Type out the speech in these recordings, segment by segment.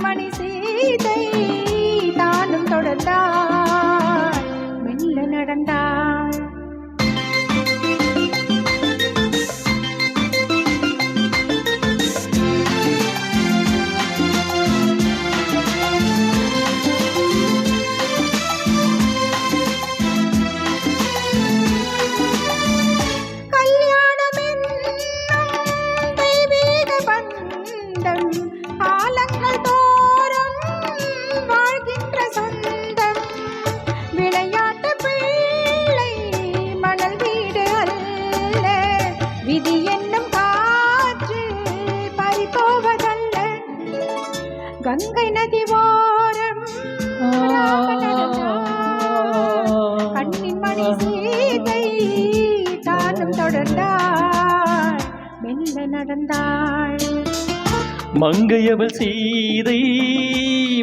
மணி சீதை தானும் தொடர்ந்தாள், மெல்ல நடந்தாள். விதி என்னும் காற்று பறிபோவதல்ல, கங்கை நதி ஓரம் கண்ணின் மணி சீதை தானும் தொடர்ந்தாள், மெல்ல நடந்தாள். மங்கையவள் சீதை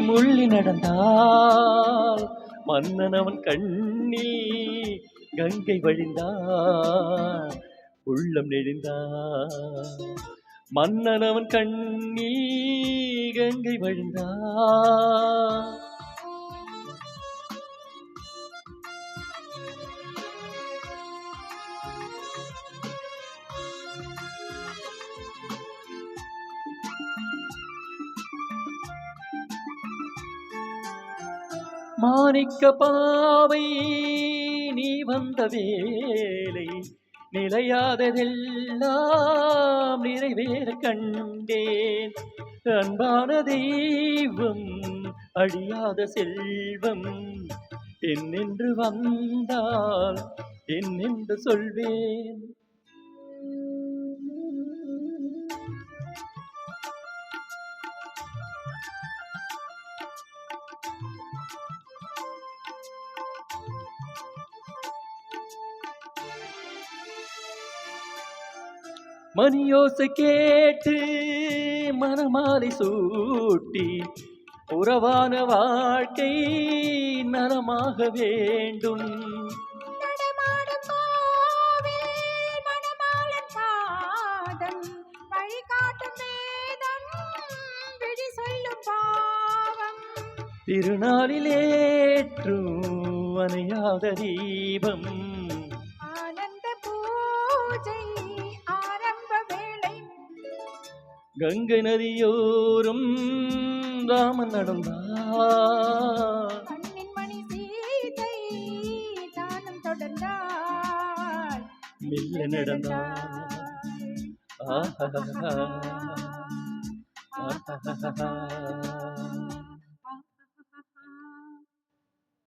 முள்ளி நடந்தாள், மன்னன் அவன் கண்ணில் கங்கை வழிந்தாள், உள்ளம் நெழிந்தார். மன்னன் அவன் கண்ணீர் கங்கை வழிந்தார். மாணிக்க பாவை நீ வந்த வேலை, நிலையாததெல்லாம் நிறைவேற கண்டேன். அன்பான தெய்வம் அழியாத செல்வம், என்னென்று வந்தால் என்னென்று சொல்வேன். மணியோசை கேட்டு மனமாலை சூட்டி, உறவான வாழ்க்கை நலமாக வேண்டும். திருநாளிலேற்றும் அணையாத தீபம், கங்கை நதியோரும் ராமன் நடந்தார், கண்ணின் மணி சீதை தானும் தொடர்ந்தாள், மெல்ல நடந்தார். ஆஹா